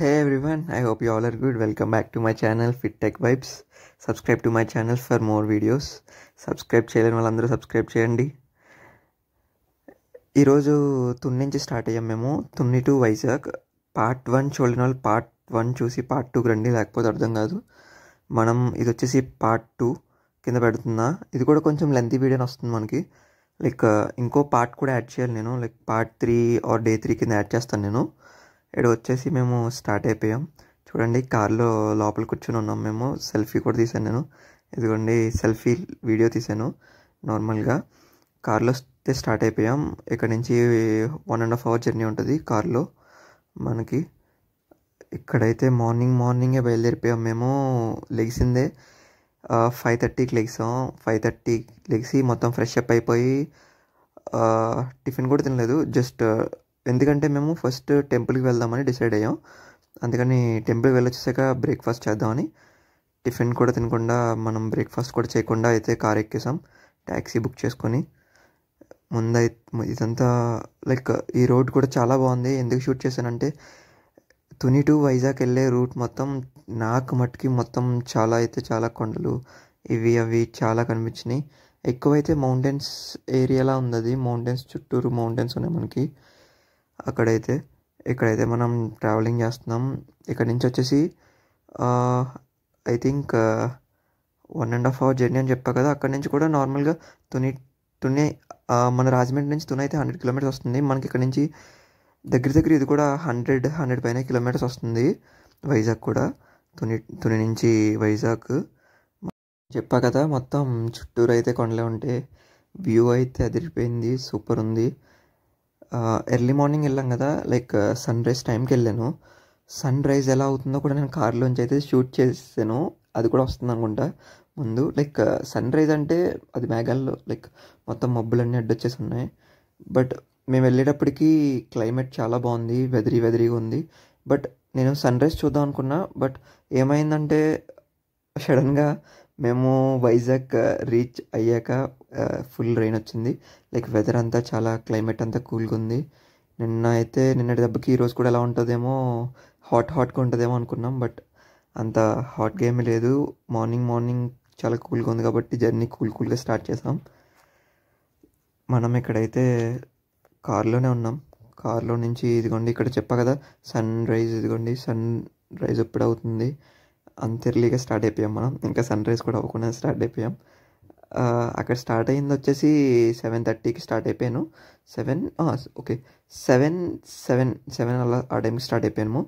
Hey everyone, I hope you all are good. Welcome back to my channel Fit Tech Vibes. Subscribe to my channel for more videos. Subscribe చేయలేని వాళ్ళందరూ subscribe చేయండి. ఈరోజు తుని నుంచి start అయ్యాం మేము. Tuni to Vizag. Part 1 చూడని వాళ్ళు part 1 చూసి పార్ట్ 2 రండి, లేకపోతే అర్థం కాదు. ఇది వచ్చేసి పార్ట్ 2 కింద పెడుతున్నా. ఇది కూడా కొంచెం లెంతీ వీడియోని వస్తుంది మనకి. ఇంకో పార్ట్ కూడా యాడ్ చేయాలి నేను. పార్ట్ 3 ఆర్ డే 3 కింద యాడ్ చేస్తాను నేను. ఇక్కడ వచ్చేసి మేము స్టార్ట్ అయిపోయాం. చూడండి, కార్లో లోపల కూర్చొని ఉన్నాం మేము. సెల్ఫీ కూడా తీసాను నేను. ఇదిగోండి సెల్ఫీ వీడియో తీసాను. నార్మల్గా కార్లో స్టార్ట్ అయిపోయాం. ఇక్కడ నుంచి 1.5 hour జర్నీ ఉంటుంది కార్లో మనకి. ఇక్కడైతే మార్నింగే బయలుదేరిపోయాం మేము. లెగిసిందే 5:30కి లెగిసాం. 5:30కి లెగిసి మొత్తం ఫ్రెష్ అప్ అయిపోయి టిఫిన్ కూడా తినలేదు. ఎందుకంటే మేము ఫస్ట్ టెంపుల్కి వెళ్దామని డిసైడ్ అయ్యాం. అందుకని టెంపుల్కి వెళ్ళొచ్చాక బ్రేక్ఫాస్ట్ చేద్దామని టిఫిన్ కూడా తినకుండా, మనం బ్రేక్ఫాస్ట్ కూడా చేయకుండా అయితే కార్ ఎక్కేసాం ట్యాక్సీ బుక్ చేసుకొని. ఇదంతా ఈ రోడ్ కూడా చాలా బాగుంది. ఎందుకు షూట్ చేశానంటే తుని టు వైజాగ్ వెళ్ళే రూట్ మొత్తం నాకు మట్టుకి మొత్తం చాలా కొండలు అవి చాలా కనిపించినాయి. ఎక్కువైతే మౌంటైన్స్ ఏరియాలా ఉంది. అది మౌంటైన్స్, చుట్టూరు మౌంటైన్స్ ఉన్నాయి మనకి. ఇక్కడైతే మనం ట్రావెలింగ్ చేస్తున్నాం. ఇక్కడ నుంచి వచ్చేసి ఐ థింక్ 1.5 hour జర్నీ అని చెప్పా కదా. అక్కడి నుంచి కూడా నార్మల్గా తుని మన రాజమండ్రి నుంచి తుని అయితే 100 kilometers వస్తుంది మనకి. ఇక్కడ నుంచి దగ్గర ఇది కూడా 100 పైన kilometers వస్తుంది. వైజాగ్ కూడా తుని నుంచి వైజాగ్ చెప్పా కదా. మొత్తం చుట్టూరు అయితే కొండలే ఉంటాయి. వ్యూ అయితే అదిరిపోయింది, సూపర్ ఉంది. ఎర్లీ మార్నింగ్ వెళ్ళాం కదా, సన్ రైజ్ టైంకి వెళ్ళాను. సన్ రైజ్ ఎలా అవుతుందో కూడా నేను కార్లోంచి అయితే షూట్ చేసాను. అది కూడా వస్తుంది అనుకుంటా ముందు. సన్ రైజ్ అంటే అది మేఘాల్లో మొత్తం మబ్బులన్నీ అడ్డొచ్చేసి ఉన్నాయి. బట్ మేము వెళ్ళేటప్పటికి క్లైమేట్ చాలా బాగుంది, వెదరీగా ఉంది. బట్ నేను సన్ రైజ్ చూద్దాం అనుకున్నా. బట్ ఏమైందంటే సడన్గా మేము వైజాగ్ రీచ్ అయ్యాక ఫుల్ రెయిన్ వచ్చింది. వెదర్ అంతా క్లైమేట్ అంతా కూల్గా ఉంది. నిన్నటి దెబ్బకి ఈరోజు కూడా ఎలా ఉంటుందేమో, హాట్గా ఉంటుందేమో అనుకున్నాం. బట్ అంత హాట్గా ఏమీ లేదు. మార్నింగ్ చాలా కూల్గా ఉంది కాబట్టి జర్నీ కూల్గా స్టార్ట్ చేసాం. మనం ఇక్కడైతే కార్లోనే ఉన్నాం. కార్లో నుంచి ఇదిగోండి ఇక్కడ చెప్పా కదా సన్ రైజ్. ఇదిగోండి సన్ రైజ్ ఎప్పుడు అవుతుంది. అంత ఎర్లీగా స్టార్ట్ అయిపోయాం మనం. ఇంకా సన్ రైజ్ కూడా అవ్వకుండా స్టార్ట్ అయిపోయాం. అక్కడ స్టార్ట్ అయింది వచ్చేసి 7:30కి స్టార్ట్ అయిపోయాను. 7 అలా ఆ టైంకి స్టార్ట్ అయిపోయాము.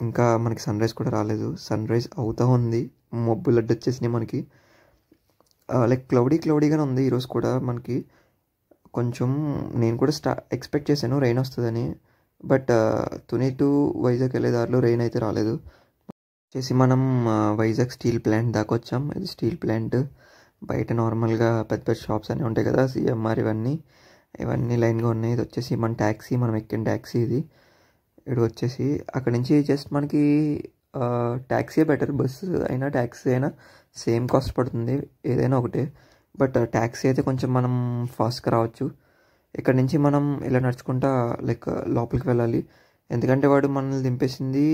ఇంకా మనకి సన్ రైజ్ కూడా రాలేదు. సన్ రైజ్ అవుతూ ఉంది. మబ్బులు అడ్డు వచ్చేసినాయి మనకి. క్లౌడీగానే ఉంది ఈరోజు కూడా మనకి. కొంచెం నేను కూడా ఎక్స్పెక్ట్ చేశాను రెయిన్ వస్తుందని. బట్ తుని టు వైజాగ్ వెళ్ళే దారిలో రెయిన్ అయితే రాలేదు. మనం వైజాగ్ స్టీల్ ప్లాంట్ దాకా వచ్చాం. ఇది స్టీల్ ప్లాంట్. బయట నార్మల్గా పెద్ద షాప్స్ అన్నీ ఉంటాయి కదా, సిఎంఆర్ ఇవన్నీ లైన్గా ఉన్నాయి. ఇది వచ్చేసి మన ట్యాక్సీ, మనం ఎక్కిన ట్యాక్సీ ఇది. ఇది వచ్చేసి అక్కడి నుంచి జస్ట్ మనకి ట్యాక్సీ బెటర్. బస్సు అయినా ట్యాక్సీ అయినా సేమ్ కాస్ట్ పడుతుంది, ఏదైనా ఒకటే. బట్ ట్యాక్సీ అయితే కొంచెం మనం ఫాస్ట్గా రావచ్చు. ఇక్కడ నుంచి మనం ఇలా నడుచుకుంటా లోపలికి వెళ్ళాలి. ఎందుకంటే వాడు మనల్ని దింపేసింది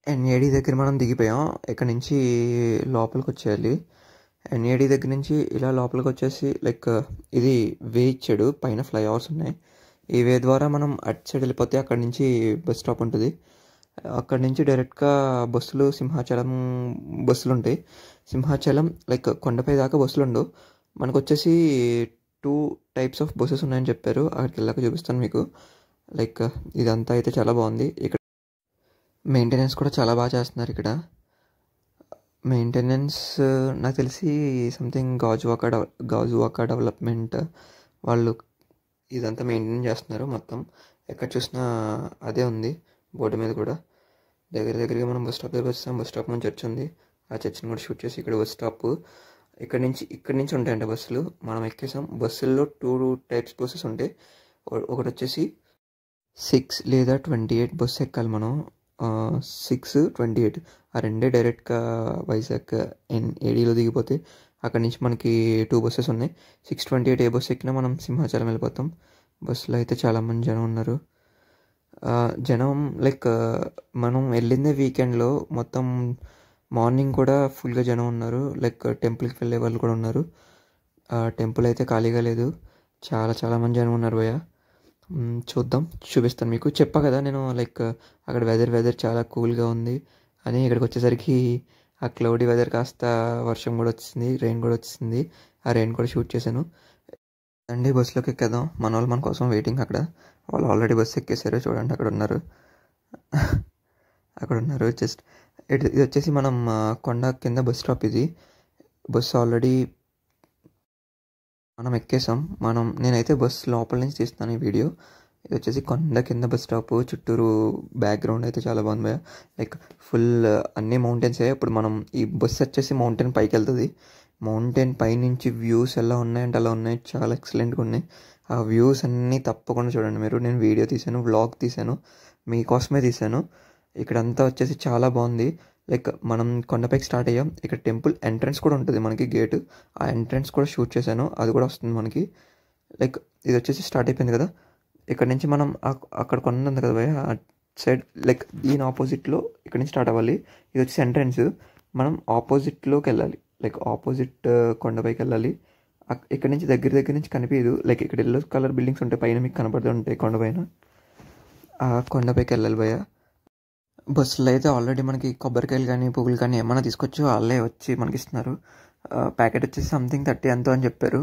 ఎన్ఏడి దగ్గర. మనం దిగిపోయాం. ఇక్కడ నుంచి లోపలికి వచ్చేయాలి. ఎన్ఏడి దగ్గర నుంచి ఇలా లోపలికి వచ్చేసి ఇది వే ఇచ్చాడు, పైన ఫ్లైఓవర్స్ ఉన్నాయి. ఈ వే ద్వారా మనం అటు సైడ్ వెళ్ళిపోతే అక్కడ నుంచి బస్ స్టాప్ ఉంటుంది. అక్కడ నుంచి డైరెక్ట్గా బస్సులు సింహాచలం బస్సులు ఉంటాయి. సింహాచలం కొండపై దాకా బస్సులు ఉండవు. మనకు వచ్చేసి 2 types ఆఫ్ బస్సెస్ ఉన్నాయని చెప్పారు. అక్కడికి వెళ్ళాక చూపిస్తాను మీకు. ఇదంతా అయితే చాలా బాగుంది. ఇక్కడ మెయింటెనెన్స్ కూడా చాలా బాగా చేస్తున్నారు. ఇక్కడ మెయింటెనెన్స్ నాకు తెలిసి సంథింగ్ గాజువాక డెవలప్మెంట్ వాళ్ళు ఇదంతా మెయింటైన్ చేస్తున్నారు మొత్తం. ఎక్కడ చూసినా అదే ఉంది బోర్డు మీద కూడా. దగ్గరగా మనం బస్ స్టాప్ దగ్గర వచ్చాం. బస్ స్టాప్ నుంచి చర్చ్ ఉంది. ఆ చర్చ్ని కూడా షూట్ చేసి ఇక్కడ బస్ స్టాప్. ఇక్కడి నుంచి ఉంటాయంట బస్సులు. మనం ఎక్కేసాం. బస్సుల్లో 2 types బస్సెస్ ఉంటాయి. ఒకటి వచ్చేసి 6 లేదా 28 బస్సు ఎక్కాలి మనం. 6, 28 ఆ రెండే డైరెక్ట్గా వైజాగ్ ఏడీలో దిగిపోతే అక్కడి నుంచి మనకి 2 buses ఉన్నాయి. 6:28 ఏ బస్సు ఎక్కినా మనం సింహాచలం వెళ్ళిపోతాం. బస్సులో అయితే చాలామంది జనం ఉన్నారు. జనం లైక్ మనం వెళ్ళిందే వీకెండ్లో మొత్తం మార్నింగ్ కూడా ఫుల్గా జనం ఉన్నారు. లైక్ టెంపుల్కి వెళ్ళే వాళ్ళు కూడా ఉన్నారు. టెంపుల్ అయితే ఖాళీగా లేదు, చాలా చాలా మంది జనం ఉన్నారు భయ్య. చూద్దాం, చూపిస్తాను మీకు. చెప్పా కదా నేను లైక్ అక్కడ వెదర్ చాలా కూల్గా ఉంది అని. ఇక్కడికి వచ్చేసరికి ఆ క్లౌడీ వెదర్ కాస్త వర్షం కూడా వచ్చింది, రెయిన్ కూడా వచ్చింది. ఆ రెయిన్ కూడా షూట్ చేశాను అండి. బస్సులోకి ఎక్కేద్దాం, మన వాళ్ళు మన కోసం వెయిటింగ్ అక్కడ. వాళ్ళు ఆల్రెడీ బస్సు ఎక్కేసారు, చూడండి అక్కడ ఉన్నారు. అక్కడ ఉన్నారు. జస్ట్ ఇది వచ్చేసి మనం కొండ కింద బస్ స్టాప్. ఇది బస్సు ఆల్రెడీ మనం ఎక్కేసాం. నేనైతే బస్సు లోపల నుంచి తీస్తాను ఈ వీడియో. ఇది వచ్చేసి కొండ కింద బస్ స్టాప్. చుట్టూరు బ్యాక్గ్రౌండ్ అయితే చాలా బాగుంది భయ్య. లైక్ ఫుల్ అన్ని మౌంటైన్సే. ఇప్పుడు మనం ఈ బస్సు వచ్చేసి మౌంటైన్ పైకి వెళ్తుంది. మౌంటైన్ పైనుంచి వ్యూస్ ఎలా ఉన్నాయంటే అలా ఉన్నాయి, చాలా ఎక్సలెంట్గా ఉన్నాయి. ఆ వ్యూస్ అన్నీ తప్పకుండా చూడండి మీరు. నేను వీడియో తీశాను, వ్లాగ్ తీశాను, మీకోసమే తీశాను. ఇక్కడంతా వచ్చేసి చాలా బాగుంది. లైక్ మనం కొండపైకి స్టార్ట్ అయ్యాం. ఇక్కడ టెంపుల్ ఎంట్రన్స్ కూడా ఉంటుంది మనకి, గేటు. ఆ ఎంట్రన్స్ కూడా షూట్ చేశాను, అది కూడా వస్తుంది మనకి. లైక్ ఇది వచ్చేసి స్టార్ట్ అయిపోయింది కదా. ఇక్కడ నుంచి మనం అక్కడ కొండ ఉంది కదా భయ్య, సైడ్ లైక్ దీని ఆపోజిట్లో ఇక్కడ నుంచి స్టార్ట్ అవ్వాలి. ఇది వచ్చేసి ఎంట్రన్స్. మనం ఆపోజిట్లోకి వెళ్ళాలి, లైక్ ఆపోజిట్ కొండపైకి వెళ్ళాలి. ఇక్కడ నుంచి దగ్గర నుంచి కనిపించదు. లైక్ ఇక్కడ ఎల్లో కలర్ బిల్డింగ్స్ ఉంటాయి, పైన మీకు కనపడుతూ ఉంటాయి కొండపైన. ఆ కొండపైకి వెళ్ళాలి భయ్య. బస్సులో అయితే ఆల్రెడీ మనకి కొబ్బరికాయలు కానీ పువ్వులు కానీ ఏమైనా తీసుకొచ్చి వాళ్ళే వచ్చి మనకి ఇస్తున్నారు. ప్యాకెట్ వచ్చేసి సంథింగ్ 30 ఎంతో అని చెప్పారు.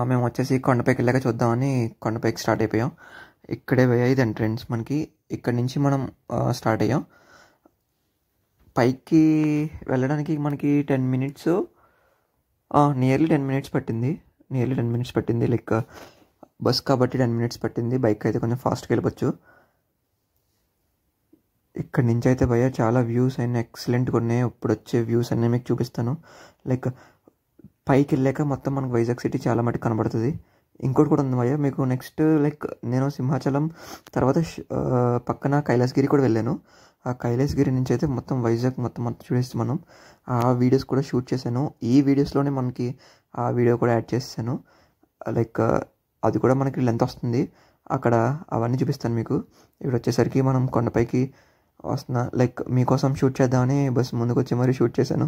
మేము వచ్చేసి కొండపైకి వెళ్ళాక చూద్దామని కొండపైకి స్టార్ట్ అయిపోయాం. ఇక్కడే భయ్య ఇది ఎంట్రన్స్ మనకి. ఇక్కడ నుంచి మనం స్టార్ట్ అయ్యాం. పైకి వెళ్ళడానికి మనకి 10 మినిట్స్, నియర్లీ 10 మినిట్స్ పట్టింది. లైక్ బస్ కాబట్టి 10 మినిట్స్ పట్టింది. బైక్ అయితే కొంచెం ఫాస్ట్గా వెళ్ళిపోవచ్చు. ఇక్కడ నుంచి అయితే భయ్య చాలా వ్యూస్ అయినా ఎక్సలెంట్గా ఉన్నాయి. ఇప్పుడు వచ్చే వ్యూస్ అన్నీ మీకు చూపిస్తాను. లైక్ పైకి వెళ్ళాక మొత్తం మనకు వైజాగ్ సిటీ చాలా మటుకు కనబడుతుంది. ఇంకోటి కూడా ఉంది భయ్య మీకు. నెక్స్ట్ లైక్ నేను సింహాచలం తర్వాత పక్కన కైలాసగిరి కూడా వెళ్ళాను. ఆ కైలాసగిరి నుంచి అయితే మొత్తం వైజాగ్ మొత్తం చూడేసి మనం ఆ వీడియోస్ కూడా షూట్ చేశాను. ఈ వీడియోస్లోనే మనకి ఆ వీడియో కూడా యాడ్ చేశాను. లైక్ అది కూడా మనకి లెంత్ వస్తుంది. అక్కడ అవన్నీ చూపిస్తాను మీకు. ఇక్కడ వచ్చేసరికి మనం కొండపైకి వస్తున్నా. లైక్ మీకోసం షూట్ చేద్దామని బస్ ముందుకు వచ్చి మరీ షూట్ చేశాను.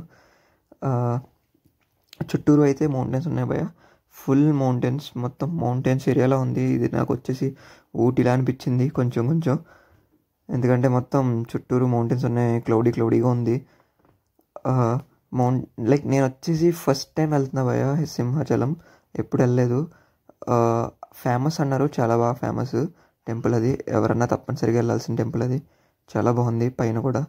చుట్టూరు అయితే మౌంటైన్స్ ఉన్నాయి భయ్య, ఫుల్ మౌంటైన్స్, మొత్తం మౌంటైన్స్ ఏరియాలో ఉంది. ఇది నాకు వచ్చేసి ఊటీలా అనిపించింది కొంచెం. ఎందుకంటే మొత్తం చుట్టూరు మౌంటైన్స్ ఉన్నాయి, క్లౌడీగా ఉంది. లైక్ నేను వచ్చేసి ఫస్ట్ టైం వెళ్తున్నా భయ్య సింహాచలం, ఎప్పుడు వెళ్ళలేదు. ఫేమస్ అన్నారు, చాలా బాగా ఫేమస్ టెంపుల్ అది. ఎవరన్నా తప్పనిసరిగా వెళ్ళాల్సిన టెంపుల్ అది, చాలా బాగుంది. పైన కూడా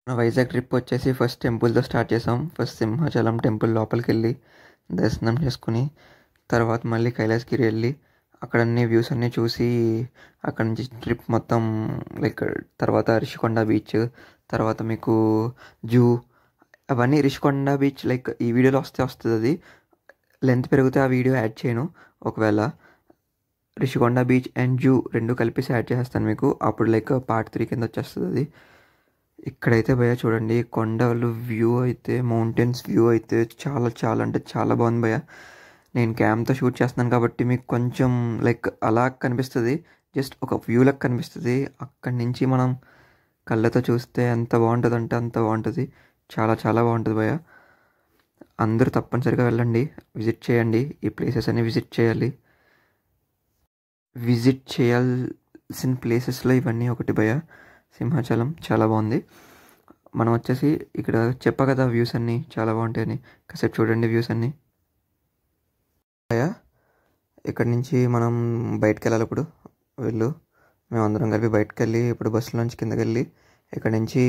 వైజాగ్ ట్రిప్ వచ్చేసి ఫస్ట్ టెంపుల్తో స్టార్ట్ చేసాం. ఫస్ట్ సింహాచలం టెంపుల్ లోపలికి వెళ్ళి దర్శనం చేసుకుని తర్వాత మళ్ళీ కైలాసగిరి వెళ్ళి అక్కడ అన్ని వ్యూస్ అన్నీ చూసి అక్కడ నుంచి ట్రిప్ మొత్తం లైక్ తర్వాత రిషికొండ బీచ్, తర్వాత మీకు జూ, అవన్నీ. రిషికొండ బీచ్ లైక్ ఈ వీడియోలో వస్తుంది, అది లెంత్ పెరిగితే ఆ వీడియో యాడ్ చేయను. ఒకవేళ రిషికొండ బీచ్ అండ్ జూ రెండు కలిపేసి యాడ్ చేసేస్తాను మీకు, అప్పుడు లైక్ పార్ట్ 3 కింద వచ్చేస్తుంది అది. ఇక్కడైతే భయ్య చూడండి, కొండలు వ్యూ అయితే, మౌంటైన్స్ వ్యూ అయితే చాలా అంటే చాలా బాగుంది భయ్య. నేను క్యామ్తో షూట్ చేస్తున్నాను కాబట్టి మీకు కొంచెం లైక్ అలా కనిపిస్తుంది, జస్ట్ ఒక వ్యూలకు కనిపిస్తుంది. అక్కడి నుంచి మనం కళ్ళతో చూస్తే ఎంత బాగుంటుంది అంటే అంత బాగుంటుంది. చాలా బాగుంటుంది భయ్య. అందరూ తప్పనిసరిగా వెళ్ళండి, విజిట్ చేయండి. ఈ ప్లేసెస్ అన్ని విజిట్ చేయాల్సిన ప్లేసెస్లో ఇవన్నీ ఒకటి భయ్య. సింహాచలం చాలా బాగుంది. మనం వచ్చేసి ఇక్కడ చెప్పా కదా వ్యూస్ అన్నీ చాలా బాగుంటాయని, కాసేపు చూడండి వ్యూస్ అన్నీ. ఇక్కడ నుంచి మనం బయటకు వెళ్ళాలి. ఇప్పుడు మేమందరం కలిపి బయటకు వెళ్ళి ఇప్పుడు బస్సులోంచి కిందకి వెళ్ళి ఇక్కడ నుంచి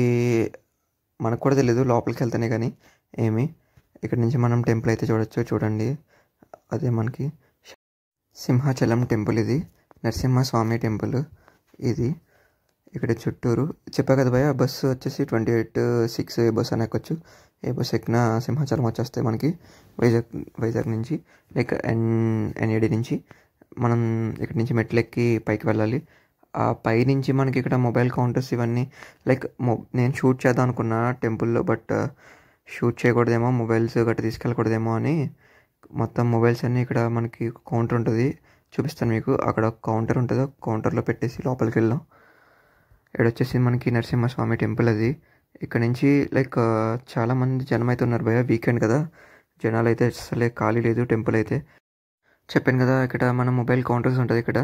మనకు కూడా తెలీదు లోపలికి వెళ్తేనే కానీ ఇక్కడ నుంచి మనం టెంపుల్ అయితే చూడండి. అదే మనకి సింహాచలం టెంపుల్, ఇది నరసింహస్వామి టెంపుల్ ఇది. ఇక్కడ చుట్టూరు చెప్పా కదా భయ్య, బస్సు వచ్చేసి 28:06 బస్సు అని ఎక్కొచ్చు. ఏ బస్సు ఎక్కినా సింహాచలం వచ్చేస్తే మనకి వైజాగ్ నుంచి లైక్ ఎన్ఏడి నుంచి మనం ఇక్కడ నుంచి మెట్లు ఎక్కి పైకి వెళ్ళాలి. ఆ పై నుంచి మనకి ఇక్కడ మొబైల్ కౌంటర్స్ ఇవన్నీ లైక్ నేను షూట్ చేద్దాం అనుకున్నా టెంపుల్లో, బట్ షూట్ చేయకూడదేమో, మొబైల్స్ గట్రా తీసుకెళ్ళకూడదేమో అని మొత్తం మొబైల్స్ అన్నీ ఇక్కడ మనకి కౌంటర్ ఉంటుంది, చూపిస్తాను మీకు. అక్కడ కౌంటర్ ఉంటుందో కౌంటర్లో పెట్టేసి లోపలికి వెళ్దాం. వచ్చేసి మనకి నరసింహస్వామి టెంపుల్ అది. ఇక్కడ నుంచి లైక్ చాలామంది జనం అయితే ఉన్నారు భయ్య, వీకెండ్ కదా, జనాలు అయితే అసలే ఖాళీ లేదు. టెంపుల్ అయితే చెప్పాను కదా, ఇక్కడ మన మొబైల్ కౌంటర్స్ ఉంటుంది, ఇక్కడ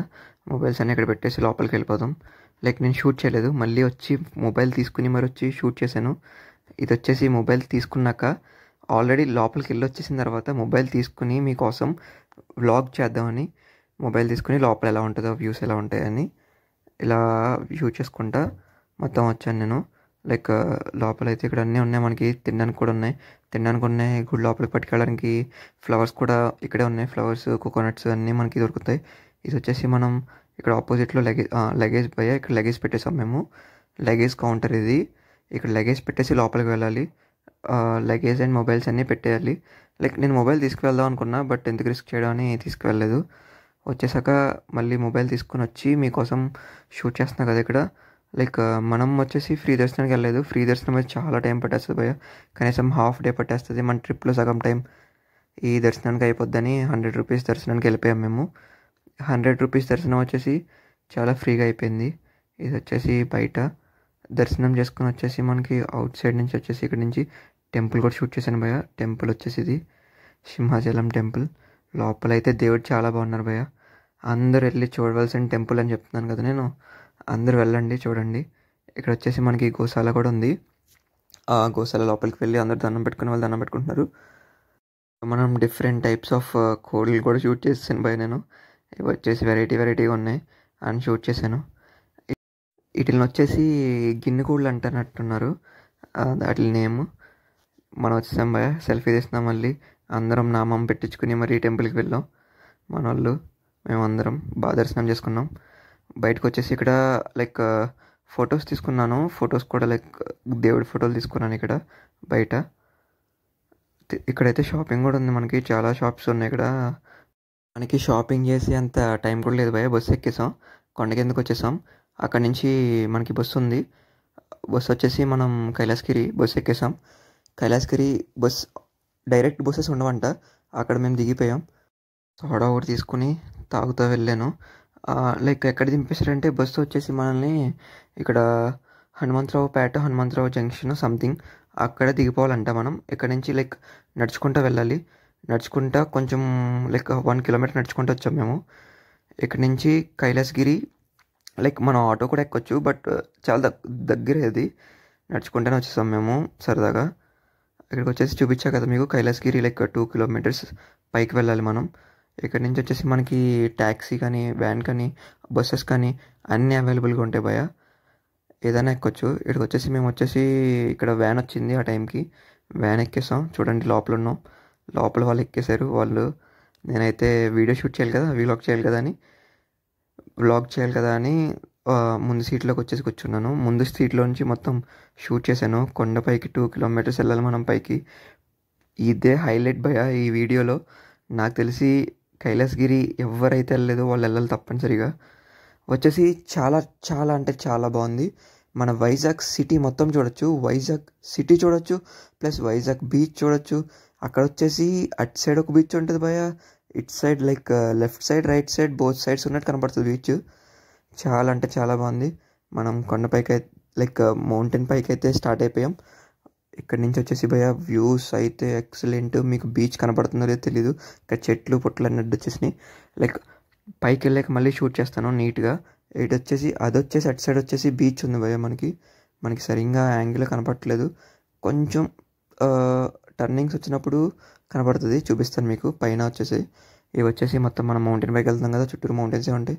మొబైల్స్ అన్నీ ఇక్కడ పెట్టేసి లోపలికి వెళ్ళిపోదాం. లైక్ నేను షూట్ చేయలేదు, మళ్ళీ వచ్చి మొబైల్ తీసుకుని మరి వచ్చి షూట్ చేశాను. ఇది వచ్చేసి మొబైల్ తీసుకున్నాక ఆల్రెడీ లోపలికి వెళ్ళి వచ్చేసిన తర్వాత మొబైల్ తీసుకుని మీకోసం వ్లాగ్ చేద్దామని మొబైల్ తీసుకుని లోపల ఎలా ఉంటుందో వ్యూస్ ఎలా ఉంటాయని ఇలా షూట్ చేసుకుంటా మొత్తం వచ్చాను నేను. లైక్ లోపల అయితే ఇక్కడ అన్నీ ఉన్నాయి, మనకి తినడానికి కూడా ఉన్నాయి. గుడి లోపలికి పట్టుకెళ్ళడానికి ఫ్లవర్స్ కూడా ఇక్కడే ఉన్నాయి, ఫ్లవర్స్, కోకోనట్స్ అన్నీ మనకి దొరుకుతాయి. ఇది వచ్చేసి మనం ఇక్కడ ఆపోజిట్లో లగేజ్ భయ్య, ఇక్కడ లగేజ్ పెట్టేసాం మేము. లగేజ్ కౌంటర్ ఇది. ఇక్కడ లగేజ్ పెట్టేసి లోపలికి వెళ్ళాలి. లగేజ్ అండ్ మొబైల్స్ అన్నీ పెట్టేయాలి. లైక్ నేను మొబైల్ తీసుకువెళ్దాం అనుకున్నా, బట్ ఎందుకు రిస్క్ చేయడం అని తీసుకువెళ్ళలేదు. వచ్చేసాక మళ్ళీ మొబైల్ తీసుకుని వచ్చి మీకోసం షూట్ చేస్తున్నా కదా ఇక్కడ. లైక్ మనం వచ్చేసి ఫ్రీ దర్శనానికి వెళ్ళలేదు. ఫ్రీ దర్శనం అయితే చాలా టైం పట్టేస్తుంది భయ్య, కనీసం హాఫ్ డే పట్టేస్తుంది. మన ట్రిప్లో సగం టైం ఈ దర్శనానికి అయిపోద్దని 100 రూపీస్ దర్శనానికి వెళ్ళిపోయాం మేము. 100 రూపీస్ దర్శనం వచ్చేసి చాలా ఫ్రీగా అయిపోయింది. ఇది వచ్చేసి బయట దర్శనం చేసుకుని వచ్చేసి మనకి అవుట్ సైడ్ నుంచి వచ్చేసి ఇక్కడ నుంచి టెంపుల్ కూడా షూట్ చేశాను భయ్య. టెంపుల్ వచ్చేసి ఇది సింహాచలం టెంపుల్. లోపల అయితే దేవుడు చాలా బాగున్నారు భయ్య. అందరూ వెళ్ళి చూడవలసిన టెంపుల్ అని చెప్తున్నాను కదా నేను, అందరూ వెళ్ళండి చూడండి. ఇక్కడ వచ్చేసి మనకి గోశాల కూడా ఉంది. ఆ గోశాల లోపలికి వెళ్ళి అందరు దండం పెట్టుకుని వాళ్ళు దండం పెట్టుకుంటున్నారు. మనం డిఫరెంట్ టైప్స్ ఆఫ్ కోళ్ళు కూడా షూట్ చేసాను భయ్య నేను. ఇవి వచ్చేసి వెరైటీగా ఉన్నాయి అని షూట్ చేశాను. వీటిని వచ్చేసి గిన్నె కోళ్ళు అంటున్నట్టున్నారు, వాటి నేమ్. మనం వచ్చేసాం భయ్య, సెల్ఫీ తీస్తున్నాం. మళ్ళీ అందరం నామం పెట్టించుకుని మరి టెంపుల్కి వెళ్ళాం. మన వాళ్ళు మేమందరం బాగా దర్శనం చేసుకున్నాం. బయటకు వచ్చేసి ఇక్కడ లైక్ ఫొటోస్ తీసుకున్నాను. ఫొటోస్ కూడా లైక్ దేవుడి ఫోటోలు తీసుకున్నాను ఇక్కడ బయట. ఇక్కడైతే షాపింగ్ కూడా ఉంది, మనకి చాలా షాప్స్ ఉన్నాయి ఇక్కడ. మనకి షాపింగ్ చేసి అంత టైం కూడా లేదు భయ్య. బస్సు ఎక్కేసాం, కొండ కిందకు వచ్చేసాం. అక్కడ నుంచి మనకి బస్సు ఉంది. బస్సు వచ్చేసి మనం కైలాసగిరి బస్సు ఎక్కేసాం. కైలాసగిరి బస్ డైరెక్ట్ బస్సెస్ ఉండవంట. అక్కడ మేము దిగిపోయాం. సోడా ఒకటి తీసుకుని తాగుతూ వెళ్ళాను. లైక్ ఎక్కడ దింపేశారంటే బస్సు వచ్చేసి మనల్ని ఇక్కడ హనుమంతరావు జంక్షన్ సంథింగ్ అక్కడ దిగిపోవాలంట. మనం ఇక్కడ నుంచి లైక్ నడుచుకుంటూ వెళ్ళాలి. నడుచుకుంటా కొంచెం లైక్ 1 కిలోమీటర్ నడుచుకుంటూ వచ్చాం మేము. ఇక్కడ నుంచి కైలాసగిరి లైక్ మనం ఆటో కూడా ఎక్కొచ్చు, బట్ చాలా దగ్గరే అది. నడుచుకుంటూనే వచ్చేసాం మేము సరదాగా. ఇక్కడికి వచ్చేసి చూపించా కదా మీకు, కైలాసగిరి లైక్ 2 కిలోమీటర్స్ పైకి వెళ్ళాలి మనం. ఇక్కడ నుంచి వచ్చేసి మనకి ట్యాక్సీ కానీ వ్యాన్ కానీ బస్సెస్ కానీ అన్నీ అవైలబుల్గా ఉంటాయి భయ్య, ఏదైనా ఎక్కొచ్చు. ఇక్కడికి వచ్చేసి మేము వచ్చేసి ఇక్కడ వ్యాన్ వచ్చింది, ఆ టైంకి వ్యాన్ ఎక్కేసాం. చూడండి లోపల ఉన్నాం, లోపల వాళ్ళు ఎక్కేశారు. వాళ్ళు నేనైతే వీడియో షూట్ చేయాలి కదా, వ్లాగ్ చేయాలి కదా అని ముందు సీట్లోకి వచ్చేసి కూర్చున్నాను. ముందు సీట్లో నుంచి మొత్తం షూట్ చేశాను. కొండపైకి 2 కిలోమీటర్స్ వెళ్ళాలి మనం పైకి. ఇదే హైలైట్ భయ్య ఈ వీడియోలో. నాకు తెలిసి కైలాసగిరి ఎవరైతే వెళ్ళలేదో వాళ్ళు వెళ్ళాలి తప్పనిసరిగా. వచ్చేసి చాలా చాలా అంటే చాలా బాగుంది. మన వైజాగ్ సిటీ మొత్తం చూడొచ్చు, వైజాగ్ సిటీ చూడొచ్చు, ప్లస్ వైజాగ్ బీచ్ చూడొచ్చు. అక్కడ వచ్చేసి అటు సైడ్ ఒక బీచ్ ఉంటుంది భయ్య, ఇటు side like left side right side both sides ఉన్నట్టు కనపడుతుంది బీచ్. చాలా అంటే చాలా బాగుంది. మనం కొండపైకి లైక్ మౌంటైన్ పైకి అయితే స్టార్ట్ అయిపోయాం. ఇక్కడ నుంచి వచ్చేసి భయ్య వ్యూస్ అయితే ఎక్సలెంట్. మీకు బీచ్ కనపడుతుందో లేదో తెలీదు, ఇక్కడ చెట్లు పొట్లు అన్నట్టు వచ్చేసినాయి. లైక్ పైకి వెళ్ళాక మళ్ళీ షూట్ చేస్తాను నీట్గా. ఇటు వచ్చేసి అటు సైడ్ వచ్చేసి బీచ్ ఉంది భయ్య. మనకి సరిగ్గా యాంగిల్ కనపడట్లేదు, కొంచెం టర్నింగ్స్ వచ్చినప్పుడు కనపడుతుంది, చూపిస్తాను మీకు. పైన వచ్చేసి ఇవి వచ్చేసి మొత్తం మనం మౌంటైన్ పైకి వెళ్తాం కదా, చుట్టూరు మౌంటైన్సే ఉంటాయి.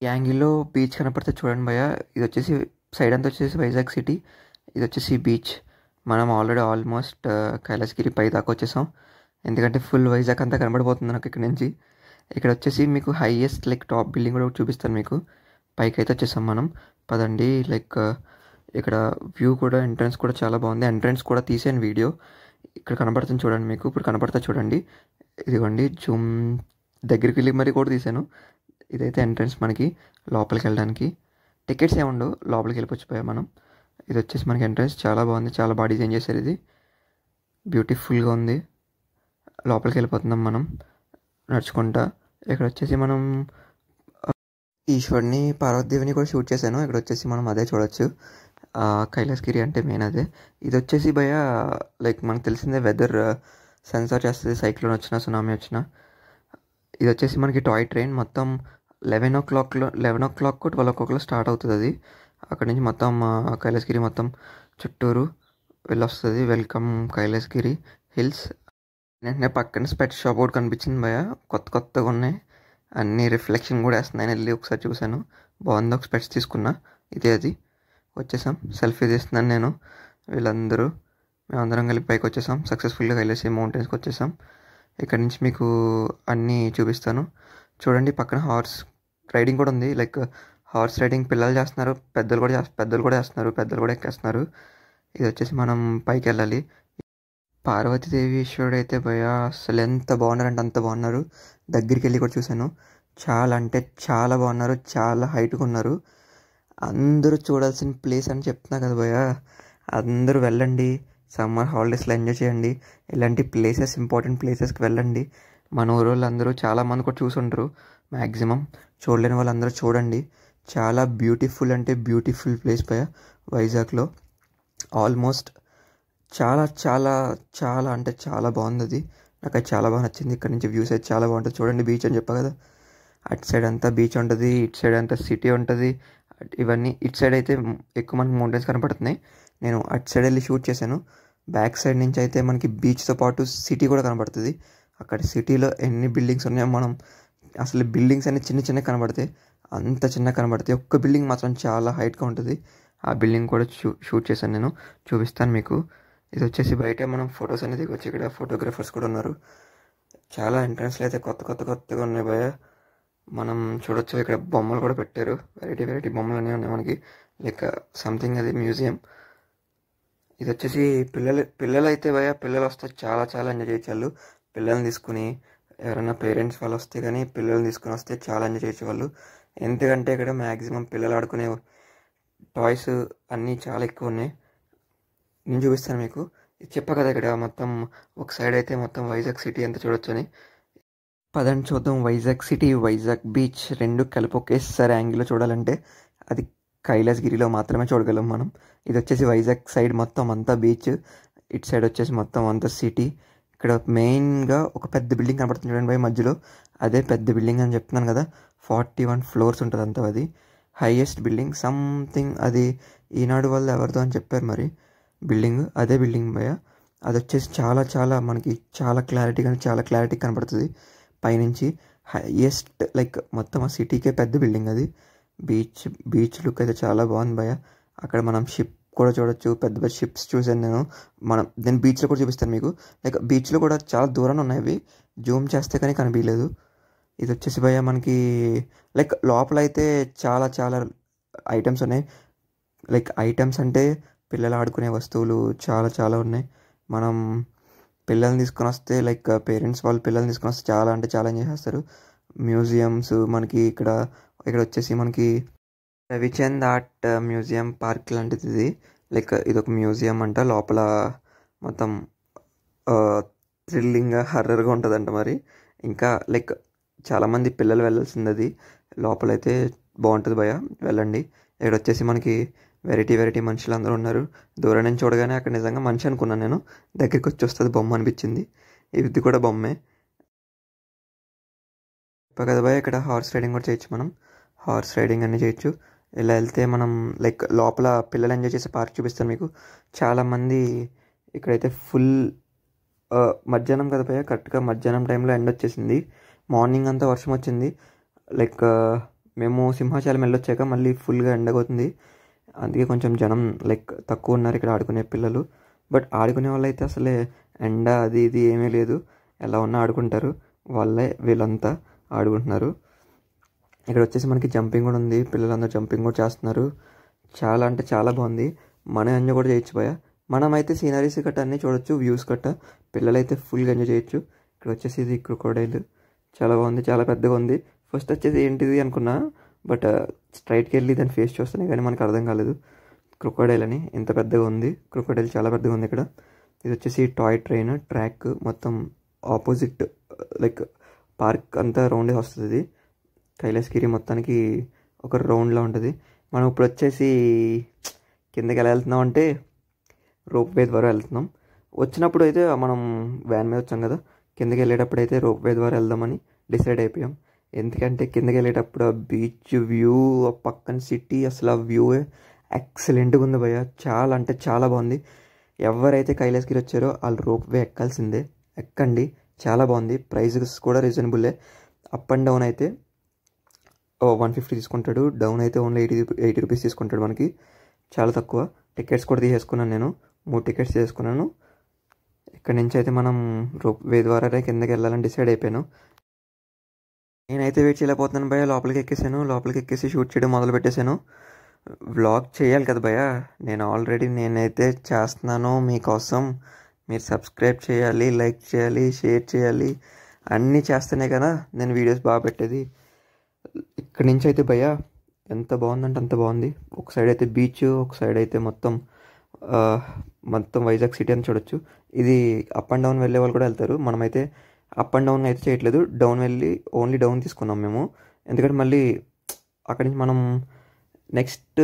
ఈ యాంగిల్లో బీచ్ కనపడితే చూడండి భయ్య. ఇది వచ్చేసి సైడ్ అంతా వచ్చేసి వైజాగ్ సిటీ, ఇది వచ్చేసి బీచ్. మనం ఆల్మోస్ట్ కైలాసగిరి పై దాకా వచ్చేసాం, ఎందుకంటే ఫుల్ వైజాగ్ అంతా కనబడిపోతుంది నాకు ఇక్కడ నుంచి. ఇక్కడ వచ్చేసి మీకు హైయెస్ట్ లైక్ టాప్ బిల్డింగ్ కూడా చూపిస్తాను మీకు. పైకి అయితే వచ్చేసాం మనం, పదండి. లైక్ ఇక్కడ వ్యూ కూడా ఎంట్రన్స్ కూడా చాలా బాగుంది. ఎంట్రన్స్ కూడా తీసాను వీడియో, ఇక్కడ కనబడుతుంది చూడండి మీకు. ఇప్పుడు కనపడతా చూడండి, ఇదిగోండి జూమ్ దగ్గరికి వెళ్ళి మరి కూడా తీసాను. ఇదైతే ఎంట్రన్స్ మనకి లోపలికి వెళ్ళడానికి. టికెట్స్ ఏముండవు, లోపలికి వెళ్ళిపోయిపోయాం మనం. ఇది వచ్చేసి మనకి ఎంట్రన్స్ చాలా బాగుంది, చాలా బాగా డిజైన్ చేశారు. ఇది బ్యూటిఫుల్గా ఉంది. లోపలికి వెళ్ళిపోతున్నాం మనం నడుచుకుంటా. ఇక్కడ వచ్చేసి మనం ఈశ్వర్ని పార్వతీదేవిని కూడా షూట్ చేశాను. ఇక్కడ వచ్చేసి మనం అదే చూడొచ్చు. కైలాసగిరి అంటే మెయిన్ అదే. ఇది వచ్చేసి భయ లైక్ మనకు తెలిసిందే, వెదర్ సెన్సార్ చేస్తుంది, సైక్లోన్ వచ్చినా సునామీ వచ్చినా. ఇది వచ్చేసి మనకి టాయ్ ట్రైన్ మొత్తం 11 o'clock 12 o'clock స్టార్ట్ అవుతుంది. అది అక్కడి నుంచి మొత్తం కైలాసగిరి మొత్తం చుట్టూరు వెళ్ళొస్తుంది. Welcome Kailasagiri hills. వెంటనే పక్కన స్పెట్ షాప్ ఒకటి కనిపించింది భయ, కొత్తగా ఉన్నాయి, అన్ని రిఫ్లెక్షన్ కూడా వేస్తున్నాయి. వెళ్ళి ఒకసారి చూశాను, బాగుంది, ఒక స్పెట్స్ తీసుకున్నా. ఇదే అది. వచ్చేసాం, సెల్ఫీ తీస్తున్నాను నేను. మేమందరం కలిపి పైకి వచ్చేసాం, సక్సెస్ఫుల్గా కైలాసి మౌంటైన్స్కి వచ్చేసాం. ఇక్కడ నుంచి మీకు అన్నీ చూపిస్తాను చూడండి. పక్కన హార్స్ రైడింగ్ కూడా ఉంది. లైక్ హార్స్ రైడింగ్ పిల్లలు చేస్తున్నారు, పెద్దలు కూడా చేస్తున్నారు, పెద్దలు కూడా ఎక్కేస్తున్నారు. ఇది వచ్చేసి మనం పైకి వెళ్ళాలి. పార్వతీదేవి ఈశ్వరుడు అయితే భయ అసలు ఎంత బాగున్నారంటే అంత బాగున్నారు. దగ్గరికి వెళ్ళి కూడా చూశాను, చాలా అంటే చాలా బాగున్నారు, చాలా హైట్గా ఉన్నారు. అందరూ చూడాల్సిన ప్లేస్ అని చెప్తున్నా కదా భయ, అందరూ వెళ్ళండి, సమ్మర్ హాలిడేస్లో ఎంజాయ్ చేయండి. ఇలాంటి ప్లేసెస్, ఇంపార్టెంట్ ప్లేసెస్కి వెళ్ళండి. మన ఊరు వాళ్ళందరూ చాలామంది కూడా చూసుంటారు, మ్యాక్సిమం చూడలేని వాళ్ళందరూ చూడండి. చాలా బ్యూటిఫుల్ అంటే బ్యూటిఫుల్ ప్లేస్ భయ వైజాగ్లో. ఆల్మోస్ట్ చాలా చాలా చాలా అంటే చాలా బాగుంది. అది నాకు అది చాలా బాగా నచ్చింది. ఇక్కడ నుంచి వ్యూస్ అయితే చాలా బాగుంటుంది. చూడండి, బీచ్ అని చెప్పా కదా, అటు సైడ్ అంతా బీచ్ ఉంటుంది, ఇటు సైడ్ అంతా సిటీ ఉంటుంది. ఇవన్నీ ఇటు సైడ్ అయితే ఎక్కువ మనకి మౌంటైన్స్ కనపడుతున్నాయి. నేను అటు సైడ్ వెళ్ళి షూట్ చేశాను. బ్యాక్ సైడ్ నుంచి అయితే మనకి బీచ్తో పాటు సిటీ కూడా కనపడుతుంది. అక్కడ సిటీలో ఎన్ని బిల్డింగ్స్ ఉన్నాయో మనం అసలు బిల్డింగ్స్ అన్ని చిన్న కనబడతాయి, అంత చిన్న కనబడతాయి. ఒక్క బిల్డింగ్ మాత్రం చాలా హైట్గా ఉంటుంది. ఆ బిల్డింగ్ కూడా షూట్ చేశాను నేను, చూపిస్తాను మీకు. ఇది వచ్చేసి బయట మనం ఫొటోస్ అనేది దిగొచ్చు. ఇక్కడ ఫోటోగ్రాఫర్స్ కూడా ఉన్నారు. చాలా ఎంట్రన్స్లు అయితే కొత్తగా ఉన్నాయి భయ, మనం చూడొచ్చు. ఇక్కడ బొమ్మలు కూడా పెట్టారు, వెరైటీ బొమ్మలు అన్నీ ఉన్నాయి మనకి, లైక్ సంథింగ్ అది మ్యూజియం. ఇది వచ్చేసి పిల్లలు అయితే భయ, పిల్లలు వస్తే చాలా చాలా ఎంజాయ్ చేయొచ్చు వాళ్ళు. పిల్లల్ని తీసుకుని ఎవరైనా పేరెంట్స్ వాళ్ళు వస్తే కానీ పిల్లల్ని తీసుకుని వస్తే చాలా ఎంజాయ్ చేయొచ్చు వాళ్ళు. ఎందుకంటే ఇక్కడ మ్యాక్సిమం పిల్లలు ఆడుకునే టాయ్స్ అన్నీ చాలా ఎక్కువ ఉన్నాయి. నేను చూపిస్తాను మీకు. ఇది చెప్పా కదా, ఇక్కడ మొత్తం ఒక సైడ్ అయితే మొత్తం వైజాగ్ సిటీ అంతా చూడొచ్చు అని. పదండి చూద్దాం. వైజాగ్ సిటీ, వైజాగ్ బీచ్ రెండు కలిపి ఒకేసారి యాంగిల్లో చూడాలంటే అది కైలాసగిరిలో మాత్రమే చూడగలం మనం. ఇది వచ్చేసి వైజాగ్ సైడ్ మొత్తం అంతా బీచ్, ఇటు సైడ్ వచ్చేసి మొత్తం అంతా సిటీ. ఇక్కడ మెయిన్గా ఒక పెద్ద బిల్డింగ్ కనపడుతుంది చూడండి భయ్ మధ్యలో, అదే పెద్ద బిల్డింగ్ అని చెప్తున్నాను కదా. 41 floors ఉంటుంది అంతా. అది హైయెస్ట్ బిల్డింగ్ సంథింగ్. అది ఈనాడు వాళ్ళు ఎవరిదో అని చెప్పారు మరి, బిల్డింగ్ అదే బిల్డింగ్ భయ. అది వచ్చేసి చాలా చాలా మనకి చాలా క్లారిటీ కనపడుతుంది పైనుంచి. హైయెస్ట్ లైక్ మొత్తం ఆ సిటీకే పెద్ద బిల్డింగ్ అది. బీచ్ లుక్ అయితే చాలా బాగుంది భయ. అక్కడ మనం షిప్ కూడా చూడొచ్చు, పెద్ద షిప్స్ చూసాను నేను బీచ్లో కూడా చూపిస్తాను మీకు. లైక్ బీచ్లో కూడా చాలా దూరంలో ఉన్నాయి అవి, జూమ్ చేస్తే కానీ కనిపించలేదు. ఇది వచ్చేసి భయ మనకి లైక్ లోపల అయితే చాలా చాలా ఐటమ్స్ ఉన్నాయి. లైక్ ఐటమ్స్ అంటే పిల్లలు ఆడుకునే వస్తువులు చాలా చాలా ఉన్నాయి. మనం పిల్లల్ని తీసుకొని వస్తే లైక్ పేరెంట్స్ వాళ్ళు పిల్లల్ని తీసుకొని వస్తే చాలా అంటే చాలా ఎంజాయ్ చేస్తారు. మ్యూజియంస్ మనకి ఇక్కడ వచ్చేసి మనకి రవిచంద్ ఆర్ట్ మ్యూజియం పార్క్ లాంటిది ఇది. లైక్ ఇది ఒక మ్యూజియం అంట, లోపల మొత్తం థ్రిల్లింగ్గా హర్రర్గా ఉంటుందంట మరి. ఇంకా లైక్ చాలామంది పిల్లలు వెళ్ళాల్సింది అది. లోపలైతే బాగుంటుంది భయ, వెళ్ళండి. ఇక్కడ వచ్చేసి మనకి వెరైటీ మనుషులు అందరూ ఉన్నారు. దూరం నుంచి చూడగానే అక్కడ నిజంగా మనిషి అనుకున్నాను నేను, దగ్గరికి వచ్చి వస్తుంది బొమ్మ అనిపించింది. ఇది కూడా బొమ్మే కదా భయ. ఇక్కడ హార్స్ రైడింగ్ కూడా చేయొచ్చు, మనం హార్స్ రైడింగ్ అన్నీ చేయొచ్చు. ఇలా వెళ్తే మనం లైక్ లోపల పిల్లలు ఎంజాయ్ చేసే పార్క్ చూపిస్తాను మీకు. చాలామంది ఇక్కడైతే ఫుల్ మధ్యాహ్నం కదా భయ, కరెక్ట్గా మధ్యాహ్నం టైంలో ఎండ వచ్చేసింది. మార్నింగ్ అంతా వర్షం వచ్చింది. లైక్ మేము సింహాచలం వెళ్ళొచ్చాక మళ్ళీ ఫుల్గా ఎండగవుతుంది, అందుకే కొంచెం జనం లైక్ తక్కువ ఉన్నారు ఇక్కడ ఆడుకునే పిల్లలు. బట్ ఆడుకునే వాళ్ళు అయితే అసలే ఎండ అది ఇది ఏమీ లేదు, ఎలా ఉన్నా ఆడుకుంటారు. వీళ్ళంతా ఆడుకుంటున్నారు. ఇక్కడ వచ్చేసి మనకి జంపింగ్ కూడా ఉంది, పిల్లలందరూ జంపింగ్ కూడా చేస్తున్నారు. చాలా అంటే చాలా బాగుంది. మనం ఎంజాయ్ కూడా చేయొచ్చు భయ. మనమైతే సీనరీస్ గట్ట అన్నీ చూడొచ్చు, వ్యూస్ గట్ట. పిల్లలైతే ఫుల్గా ఎంజాయ్ చేయొచ్చు. ఇక్కడ వచ్చేసి ఇది క్రొకోడైల్, చాలా బాగుంది, చాలా పెద్దగా ఉంది. ఫస్ట్ వచ్చేసి ఏంటిది అనుకున్నా, బట్ స్ట్రైట్కి వెళ్ళి దాని ఫేస్ చూస్తున్నాయి కానీ మనకు అర్థం కాలేదు క్రొకోడైల్ అని. ఎంత పెద్దగా ఉంది క్రొకోడైల్, చాలా పెద్దగా ఉంది ఇక్కడ. ఇది వచ్చేసి టాయ్ ట్రైన్ ట్రాక్, మొత్తం ఆపోజిట్ లైక్ పార్క్ అంతా రౌండే వస్తుంది. ఇది కైలాసగిరి మొత్తానికి ఒక రౌండ్లా ఉంటుంది. మనం ఇప్పుడు వచ్చేసి కిందకి ఎలా వెళ్తున్నాం అంటే రోప్ వే ద్వారా వెళ్తున్నాం. వచ్చినప్పుడు అయితే మనం వ్యాన్ మీద వచ్చాం కదా, కిందకి వెళ్ళేటప్పుడు అయితే రోప్ వే ద్వారా వెళ్దామని డిసైడ్ అయిపోయాం. ఎందుకంటే కిందకి వెళ్ళేటప్పుడు ఆ బీచ్ వ్యూ, ఆ పక్కన సిటీ, అసలు ఆ వ్యూ ఎక్సలెంట్గా ఉంది భయ్య. చాలా అంటే చాలా బాగుంది. ఎవరైతే కైలాసగిరి వచ్చారో వాళ్ళు రోప్ వే ఎక్కాల్సిందే, ఎక్కండి. చాలా బాగుంది. ప్రైజెస్ కూడా రీజనబుల్లే. అప్ అండ్ డౌన్ అయితే 150 తీసుకుంటాడు, డౌన్ అయితే ఓన్లీ 80 రూపీస్ తీసుకుంటాడు మనకి. చాలా తక్కువ. టికెట్స్ కూడా తీసేసుకున్నాను నేను, 3 టికెట్స్ తీసుకున్నాను. ఇక్కడ నుంచి అయితే మనం రోప్ వే ద్వారానే కిందకి వెళ్ళాలని డిసైడ్ అయిపోయాను. నేనైతే వెయిట్ చేయలేకపోతున్నాను భయ్య. లోపలికి ఎక్కేసి షూట్ చేయడం మొదలు పెట్టేశాను. వ్లాగ్ చేయాలి కదా భయ్య, నేనైతే చేస్తున్నాను మీకోసం. మీరు సబ్స్క్రైబ్ చేయాలి, లైక్ చేయాలి, షేర్ చేయాలి, అన్నీ చేస్తేనే కదా నేను వీడియోస్ బాగా పెట్టేది. ఇక్కడి నుంచి అయితే భయ్య ఎంత బాగుందంటే అంత బాగుంది. ఒక సైడ్ అయితే బీచ్, ఒక సైడ్ అయితే మొత్తం వైజాగ్ సిటీ అని చూడొచ్చు. ఇది అప్ అండ్ డౌన్ వెళ్ళే వాళ్ళు కూడా వెళ్తారు. మనమైతే అప్ అండ్ డౌన్ అయితే చేయట్లేదు, డౌన్ వెళ్ళి ఓన్లీ డౌన్ తీసుకున్నాం మేము. ఎందుకంటే మళ్ళీ అక్కడి నుంచి మనం నెక్స్ట్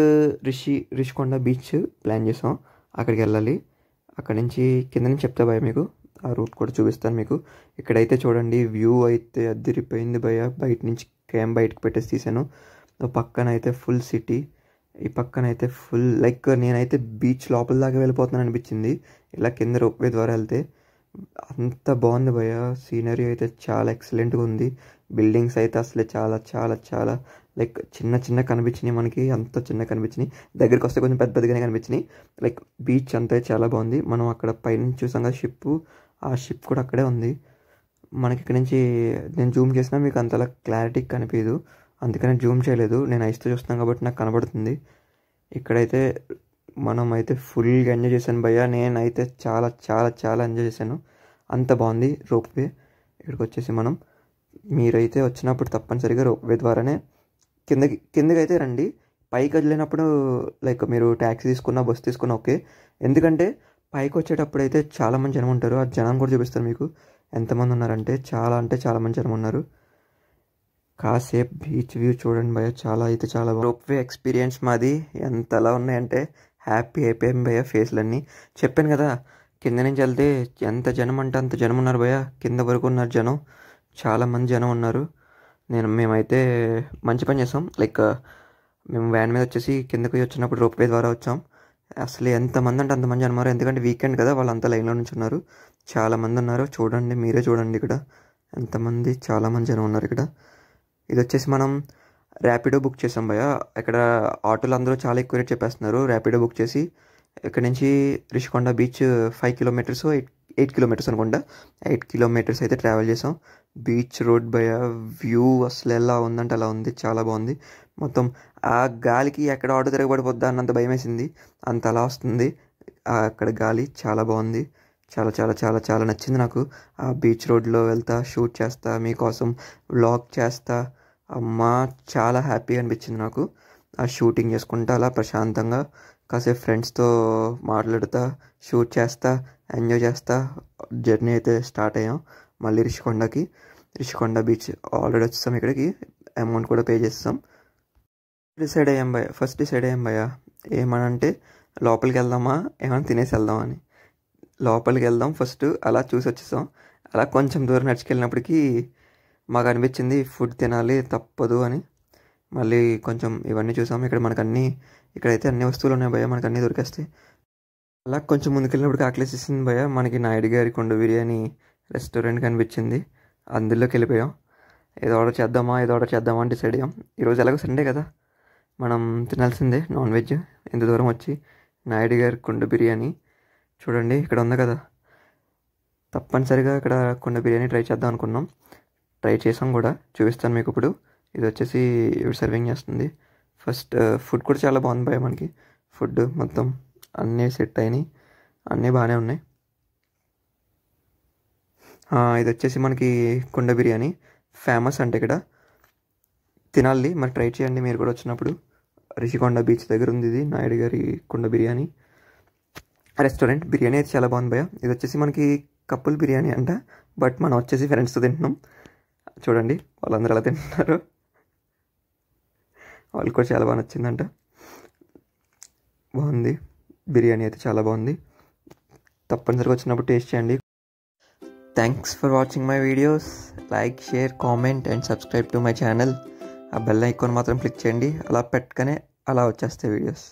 రిషికొండ బీచ్ ప్లాన్ చేసాం, అక్కడికి వెళ్ళాలి. అక్కడి నుంచి కింద నుంచి చెప్తా భయ్య, మీకు ఆ రూట్ కూడా చూపిస్తాను మీకు. ఇక్కడైతే చూడండి వ్యూ అయితే అదిరిపోయింది భయ్య. బయట నుంచి క్యామ్ బయటకు పెట్టేసి తీసాను. పక్కన అయితే ఫుల్ సిటీ, ఈ పక్కన అయితే ఫుల్ లైక్ నేనైతే బీచ్ లోపల దాకా వెళ్ళిపోతున్నాను అనిపించింది ఇలా కింద రోప్వే ద్వారా వెళ్తే. అంత బాగుంది భయ్య. సీనరీ అయితే చాలా ఎక్సలెంట్గా ఉంది. బిల్డింగ్స్ అయితే అసలే చాలా చాలా చాలా లైక్ చిన్న కనిపించినాయి మనకి, అంత చిన్న కనిపించినాయి. దగ్గరికి వస్తే కొంచెం పెద్దగానే కనిపించినాయి. లైక్ బీచ్ అంతా చాలా బాగుంది. మనం అక్కడ పైనుంచి చూసాం కదా షిప్, ఆ షిప్ కూడా అక్కడే ఉంది. మనకి ఇక్కడ నుంచి నేను జూమ్ చేసినా మీకు అంతలా క్లారిటీ కనిపించదు, అందుకని జూమ్ చేయలేదు. నేను ఐస్తో చూస్తున్నాను కాబట్టి నాకు కనబడుతుంది. ఇక్కడైతే మనమైతే ఫుల్గా ఎంజాయ్ చేశాను భయ్య. నేనైతే చాలా చాలా చాలా ఎంజాయ్ చేశాను. అంత బాగుంది రోప్వే. ఇక్కడికి వచ్చేసి మీరైతే వచ్చినప్పుడు తప్పనిసరిగా రోప్వే ద్వారానే కిందకి అయితే రండి. పైకి వదిలేనప్పుడు లైక్ మీరు ట్యాక్సీ తీసుకున్నా, బస్సు తీసుకున్నా ఓకే. ఎందుకంటే పైకి వచ్చేటప్పుడు అయితే చాలామంది జనం ఉంటారు. ఆ జనం కూడా చూపిస్తారు మీకు ఎంతమంది ఉన్నారంటే. చాలా అంటే చాలా మంది జనం ఉన్నారు. కాసేపు బీచ్ వ్యూ చూడండి భయ్య, చాలా అయితే చాలా బాగుంది. రోప్వే ఎక్స్పీరియన్స్ మాది ఎంతలా ఉన్నాయంటే హ్యాపీ అయిపోయాం భయ్య. ఫేస్లన్నీ చెప్పాను కదా, కింద నుంచి వెళ్తే ఎంత జనం అంటే అంత జనం ఉన్నారు భయ్య. కింద వరకు ఉన్నారు జనం, చాలామంది జనం ఉన్నారు. మేమైతే మంచి పని చేసాం. లైక్ మేము వ్యాన్ మీద వచ్చేసి కిందకి వచ్చినప్పుడు రోప్వే ద్వారా వచ్చాం. అసలు ఎంతమంది అంటే అంతమంది జనం ఉన్నారు. ఎందుకంటే వీకెండ్ కదా, వాళ్ళంతా లైన్లో నుంచి ఉన్నారు. చాలామంది ఉన్నారు. చూడండి, మీరే చూడండి ఇక్కడ ఎంతమంది, చాలామంది జనం ఉన్నారు ఇక్కడ. ఇది వచ్చేసి మనం ర్యాపిడో బుక్ చేసాం భయ్య. ఇక్కడ ఆటోలు అందరూ చాలా ఎక్కువ రేట్ చెప్పేస్తున్నారు. ర్యాపిడో బుక్ చేసి ఇక్కడ నుంచి రిషికొండ బీచ్ 5 కిలోమీటర్స్ 8 కిలోమీటర్స్ అనుకుంటా, 8 కిలోమీటర్స్ అయితే ట్రావెల్ చేసాం. బీచ్ రోడ్ భయ్య. వ్యూ అసలు ఎలా ఉందంటే అలా ఉంది, చాలా బాగుంది. మొత్తం ఆ గాలికి ఎక్కడ ఆటో తిరగబడిపోద్దా అన్నంత భయం వేసింది, అంత అలా వస్తుంది అక్కడ గాలి. చాలా బాగుంది, చాలా చాలా చాలా చాలా నచ్చింది నాకు. ఆ బీచ్ రోడ్లో వెళ్తా, షూట్ చేస్తా, మీకోసం వ్లాగ్ చేస్తా. అమ్మా చాలా హ్యాపీ అనిపించింది నాకు. ఆ షూటింగ్ చేసుకుంటా అలా ప్రశాంతంగా కాసేపు ఫ్రెండ్స్తో మాట్లాడుతా, షూట్ చేస్తా, ఎంజాయ్ చేస్తా జర్నీ అయితే స్టార్ట్ అయ్యాం. మళ్ళీ రిషికొండ బీచ్ ఆల్రెడీ వచ్చేసాం. ఇక్కడికి అమౌంట్ కూడా పే చేస్తాం. ఫస్ట్ డిసైడ్ అయ్యాం భయ్య. ఏమనంటే లోపలికి వెళ్దామా, ఏమైనా తినేసి వెళ్దామని. లోపలికి వెళ్దాం ఫస్ట్, అలా చూసి వచ్చేసాం. అలా కొంచెం దూరం నడుచుకెళ్ళినప్పటికీ మాకు అనిపించింది ఫుడ్ తినాలి తప్పదు అని. మళ్ళీ కొంచెం ఇవన్నీ చూసాం. ఇక్కడైతే అన్ని వస్తువులు ఉన్నాయి భయ్య, మనకు అన్నీ దొరికేస్తాయి. అలా కొంచెం ముందుకెళ్ళినప్పటికి ఆకలేసేసింది భయ్య. మనకి నాయుడు గారి కుండ బిర్యానీ రెస్టారెంట్ కనిపించింది. అందులోకి వెళ్ళిపోయాం. ఏదో ఆర్డర్ చేద్దామా అని డిసైడ్ అయ్యాం. ఈరోజు ఎలాగో సండే కదా, మనం తినాల్సిందే నాన్ వెజ్. ఇంత దూరం వచ్చి నాయుడు గారి కుండ బిర్యానీ చూడండి ఇక్కడ ఉంది కదా, తప్పనిసరిగా ఇక్కడ కుండ బిర్యానీ ట్రై చేద్దాం అనుకున్నాం. ట్రై చేసాం కూడా, చూపిస్తాను మీకు ఇప్పుడు. ఇది వచ్చేసి సర్వింగ్ చేస్తుంది. ఫస్ట్ ఫుడ్ కూడా చాలా బాగుంది భయ్య. మనకి ఫుడ్ మొత్తం అన్నీ సెట్ అయినాయి, అన్నీ బాగానే ఉన్నాయి. ఇది వచ్చేసి మనకి కుండ బిర్యానీ ఫేమస్ అంటే ఇక్కడ తినాలి. మరి ట్రై చేయండి మీరు కూడా వచ్చినప్పుడు. రిషికొండ బీచ్ దగ్గర ఉంది ఇది నాయుడు గారి కుండ బిర్యానీ రెస్టారెంట్. బిర్యానీ అయితే చాలా బాగుంది భయ్య. ఇది వచ్చేసి మనకి కపుల్ బిర్యానీ అంట, బట్ మనం వచ్చేసి ఫ్రెండ్స్తో తింటున్నాం. చూడండి వాళ్ళందరూ ఎలా తింటున్నారు. వాళ్ళకి కూడా చాలా బాగా నచ్చిందంట. బాగుంది, బిర్యానీ అయితే చాలా బాగుంది. తప్పనిసరిగా వచ్చినప్పుడు టేస్ట్ చేయండి. Thanks for watching my videos. Like, share, comment and subscribe to my channel. ఆ బెల్ ఐకాన్ మాత్రం క్లిక్ చేయండి. అలా పెట్టగానే అలా వచ్చేస్తాయి వీడియోస్.